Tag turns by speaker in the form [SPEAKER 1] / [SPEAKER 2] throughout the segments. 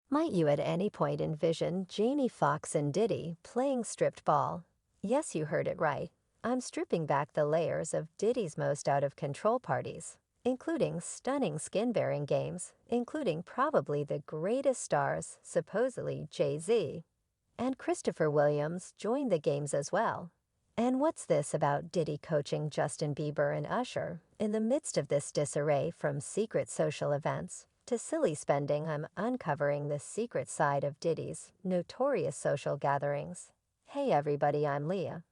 [SPEAKER 1] Might you at any point envision Jamie Foxx and Diddy playing stripped ball? Yes, you heard it right. I'm stripping back the layers of Diddy's most out-of-control parties, including stunning skin-bearing games, including probably the greatest stars, supposedly Jay-Z. And Christopher Williams joined the games as well. And what's this about Diddy coaching Justin Bieber and Usher? In the midst of this disarray from secret social events to silly spending, I'm uncovering the secret side of Diddy's notorious social gatherings. Hey everybody, I'm Leah.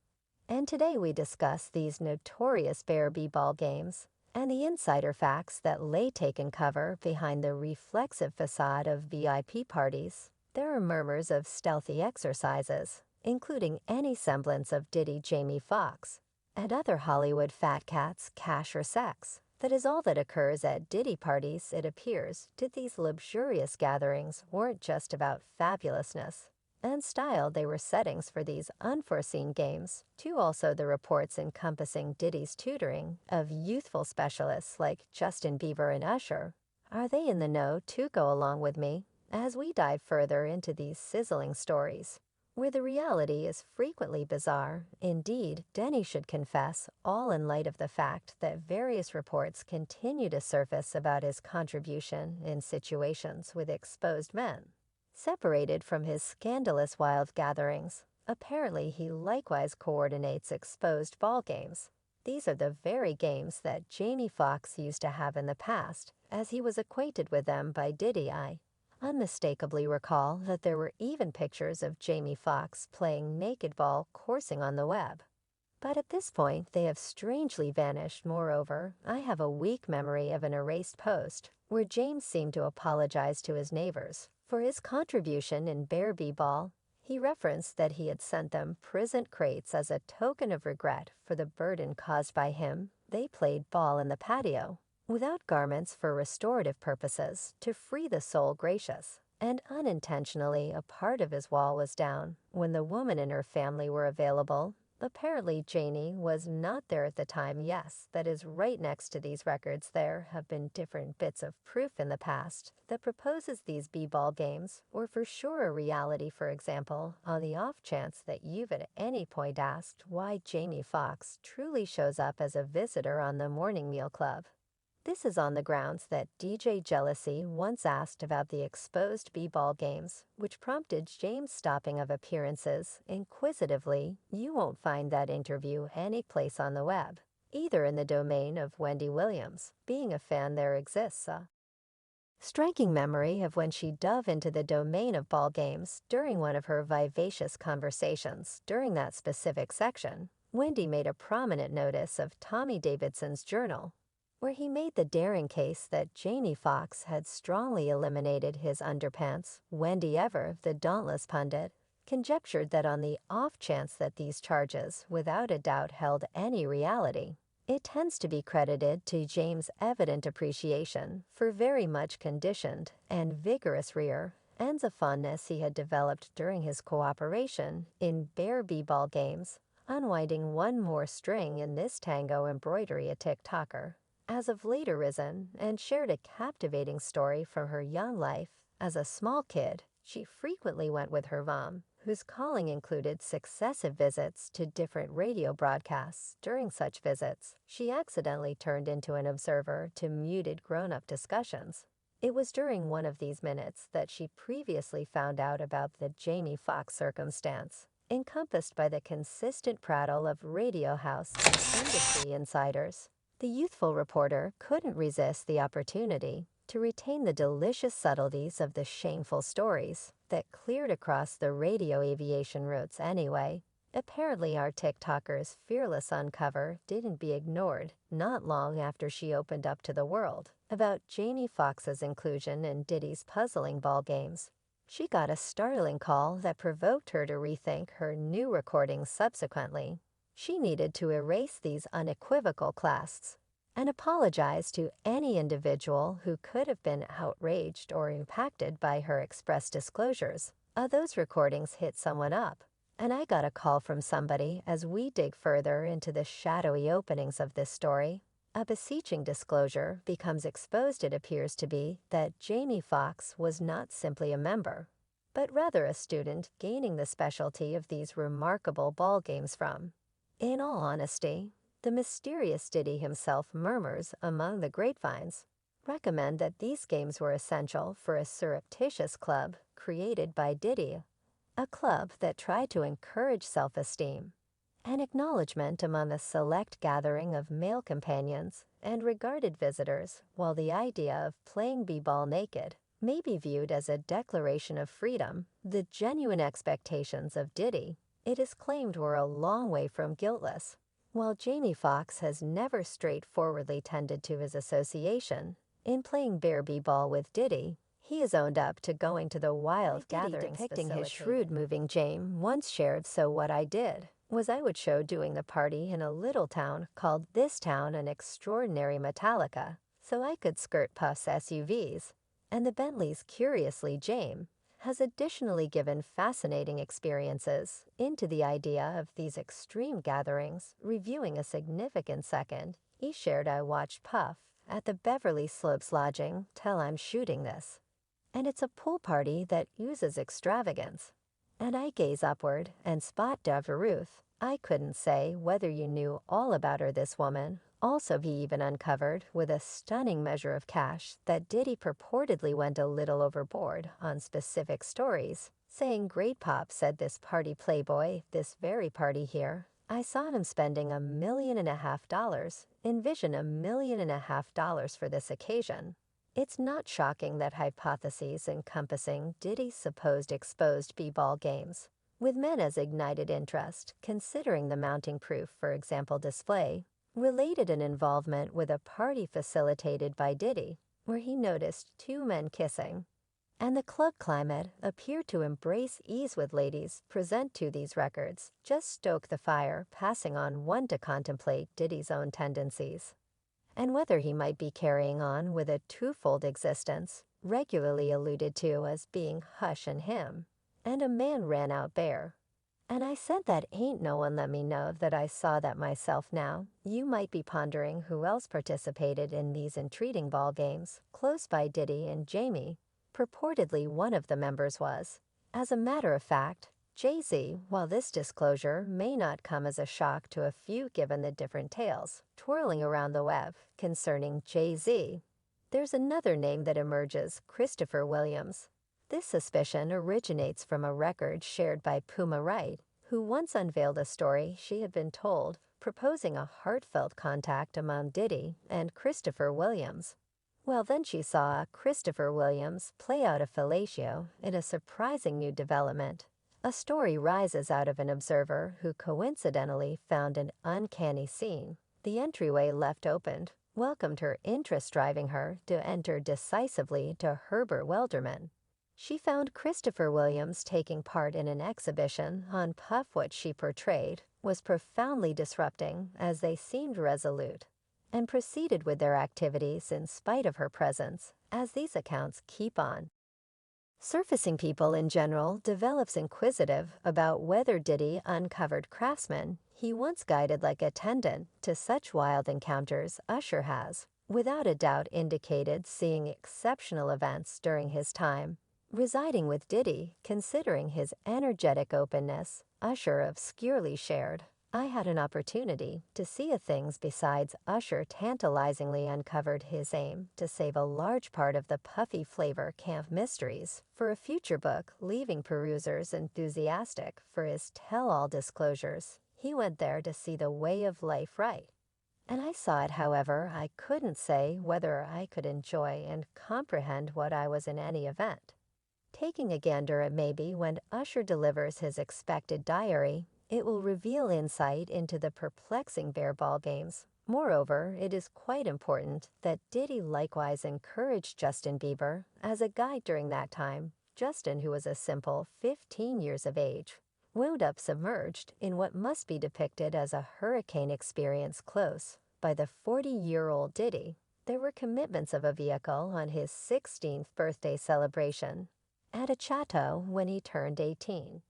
[SPEAKER 1] And today we discuss these notorious Bear B-ball games and the insider facts that lay taken cover behind the reflexive facade of VIP parties. There are murmurs of stealthy exercises, including any semblance of Diddy Jamie Foxx, and other Hollywood fat cats, cash or sex. That is all that occurs at Diddy parties, it appears. These luxurious gatherings weren't just about fabulousness and style, they were settings for these unforeseen games, too. Also the reports encompassing Diddy's tutoring of youthful specialists like Justin Bieber and Usher. Are they in the know? To go along with me as we dive further into these sizzling stories, where the reality is frequently bizarre. Indeed, Denny should confess, all in light of the fact that various reports continue to surface about his contribution in situations with exposed men. Separated from his scandalous wild gatherings, apparently he likewise coordinates exposed ball games. These are the very games that Jamie Foxx used to have in the past, as he was acquainted with them by Diddy. I unmistakably recall that there were even pictures of Jamie Foxx playing naked ball coursing on the web. But at this point, they have strangely vanished. Moreover, I have a weak memory of an erased post where James seemed to apologize to his neighbors for his contribution in Bear B-ball. He referenced that he had sent them present crates as a token of regret for the burden caused by him. They played ball in the patio, without garments for restorative purposes, to free the soul gracious. And unintentionally, a part of his wall was down when the woman and her family were available. Apparently, Janie was not there at the time. Yes, that is right next to these records. There have been different bits of proof in the past that proposes these b-ball games were for sure a reality. For example, on the off chance that you've at any point asked why Jamie Foxx truly shows up as a visitor on the Morning Meal Club. This is on the grounds that DJ Jealousy once asked about the exposed b-ball games, which prompted James' stopping of appearances inquisitively. You won't find that interview any place on the web, either in the domain of Wendy Williams. Being a fan, there exists a striking memory of when she dove into the domain of ball games during one of her vivacious conversations. During that specific section, Wendy made a prominent notice of Tommy Davidson's journal, where he made the daring case that Jamie Foxx had strongly eliminated his underpants. Wendy Ever, the dauntless pundit, conjectured that on the off chance that these charges without a doubt held any reality, it tends to be credited to James' evident appreciation for very much conditioned and vigorous rear ends of fondness he had developed during his cooperation in Bear B-ball games. Unwinding one more string in this tango embroidery, a TikToker as of late arisen and shared a captivating story from her young life. As a small kid, she frequently went with her mom, whose calling included successive visits to different radio broadcasts. During such visits, she accidentally turned into an observer to muted grown-up discussions. It was during one of these minutes that she previously found out about the Jamie Foxx circumstance, encompassed by the consistent prattle of radio house and industry insiders. The youthful reporter couldn't resist the opportunity to retain the delicious subtleties of the shameful stories that cleared across the radio aviation routes anyway. Apparently, our TikToker's fearless uncover didn't be ignored. Not long after she opened up to the world about Jamie Foxx's inclusion in Diddy's puzzling ball games, she got a startling call that provoked her to rethink her new recordings subsequently. She needed to erase these unequivocal claims and apologize to any individual who could have been outraged or impacted by her express disclosures. Those recordings hit someone up, and I got a call from somebody as we dig further into the shadowy openings of this story. A beseeching disclosure becomes exposed. It appears to be that Jamie Foxx was not simply a member, but rather a student gaining the specialty of these remarkable ball games from. In all honesty, the mysterious Diddy himself murmurs among the grapevines, recommend that these games were essential for a surreptitious club created by Diddy, a club that tried to encourage self-esteem, an acknowledgement among a select gathering of male companions and regarded visitors, while the idea of playing b-ball naked may be viewed as a declaration of freedom. The genuine expectations of Diddy, it is claimed, were a long way from guiltless. While Jamie Foxx has never straightforwardly tended to his association in playing bare b-ball with Diddy, he has owned up to going to the wild gatherings depicting his shrewd moving. James once shared, "So what I did was I would show doing the party in a little town called this town an extraordinary Metallica, so I could skirt Puff's SUVs and the Bentleys." Curiously, James has additionally given fascinating experiences into the idea of these extreme gatherings, reviewing a significant second he shared. "I watched Puff at the Beverly Slopes lodging till I'm shooting this, and it's a pool party that uses extravagance. And I gaze upward and spot Deveruth. I couldn't say whether you knew all about her, this woman." Also, he even uncovered with a stunning measure of cash that Diddy purportedly went a little overboard on specific stories, saying, "Great Pop said this party playboy, this very party here, I saw him spending $1.5 million. Envision $1.5 million for this occasion." It's not shocking that hypotheses encompassing Diddy's supposed exposed b-ball games, with men as ignited interest, considering the mounting proof, for example, display, related an involvement with a party facilitated by Diddy, where he noticed two men kissing. And the club climate appeared to embrace ease with ladies present to these records, just stoke the fire, passing on one to contemplate Diddy's own tendencies, and whether he might be carrying on with a twofold existence, regularly alluded to as being Hush and him, and a man ran out bare. And I said, "That ain't no one let me know that I saw that myself." Now, you might be pondering who else participated in these intriguing ball games. Close by Diddy and Jamie, purportedly one of the members was, as a matter of fact, Jay-Z. While this disclosure may not come as a shock to a few given the different tales twirling around the web concerning Jay-Z, there's another name that emerges: Christopher Williams. This suspicion originates from a record shared by Puma Wright, who once unveiled a story she had been told proposing a heartfelt contact among Diddy and Christopher Williams. Well, then she saw Christopher Williams play out a fellatio in a surprising new development. A story rises out of an observer who coincidentally found an uncanny scene. The entryway left opened welcomed her interest, driving her to enter decisively to Herbert Welderman. She found Christopher Williams taking part in an exhibition on Puff. What she portrayed was profoundly disrupting, as they seemed resolute, and proceeded with their activities in spite of her presence, as these accounts keep on surfacing. People in general develops inquisitive about whether Diddy uncovered craftsmen he once guided like attendant to such wild encounters. Usher has, without a doubt, indicated seeing exceptional events during his time residing with Diddy. Considering his energetic openness, Usher obscurely shared, "I had an opportunity to see a things besides." Usher tantalizingly uncovered his aim to save a large part of the puffy flavor camp mysteries for a future book, leaving perusers enthusiastic for his tell-all disclosures. He went there to see the way of life right. And I saw it. However, I couldn't say whether I could enjoy and comprehend what I was in any event. Taking a gander at maybe when Usher delivers his expected diary, it will reveal insight into the perplexing bare ball games. Moreover, it is quite important that Diddy likewise encouraged Justin Bieber as a guide during that time. Justin, who was a simple 15 years of age, wound up submerged in what must be depicted as a hurricane experience close by the 40-year-old Diddy. There were commitments of a vehicle on his 16th birthday celebration at a chateau when he turned 18.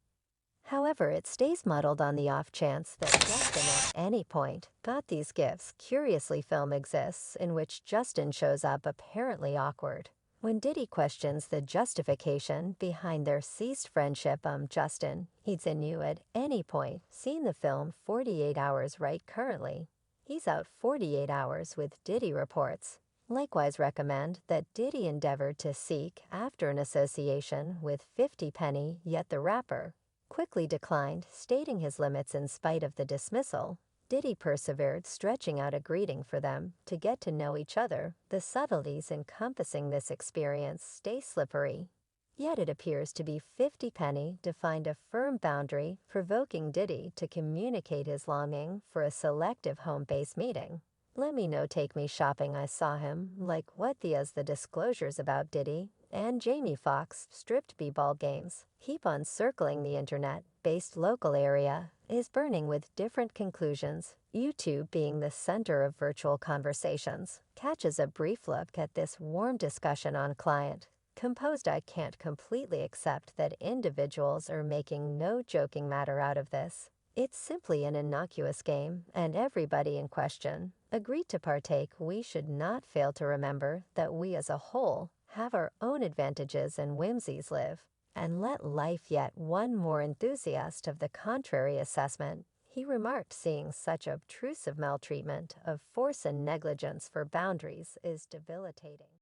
[SPEAKER 1] However, it stays muddled on the off chance that Justin at any point got these gifts. Curiously, film exists in which Justin shows up apparently awkward. When Diddy questions the justification behind their ceased friendship, Justin, he's in you at any point, seen the film 48 Hours right currently. He's out 48 hours with Diddy reports. Likewise recommend that Diddy endeavored to seek after an association with 50 Penny, yet the rapper quickly declined, stating his limits in spite of the dismissal. Diddy persevered, stretching out a greeting for them to get to know each other. The subtleties encompassing this experience stay slippery. Yet it appears to be 50 Penny defined a firm boundary, provoking Diddy to communicate his longing for a selective home-based meeting. Let me know, take me shopping, I saw him, like what the disclosures about Diddy and Jamie Foxx stripped b-ball games keep on circling the internet-based local area is burning with different conclusions, YouTube being the center of virtual conversations. Catches a brief look at this warm discussion on client. Composed, I can't completely accept that individuals are making no joking matter out of this. It's simply an innocuous game, and everybody in question agreed to partake. We should not fail to remember that we as a whole have our own advantages and whimsies live, and let life yet one more enthusiast of the contrary assessment, he remarked. Seeing such obtrusive maltreatment of force and negligence for boundaries is debilitating.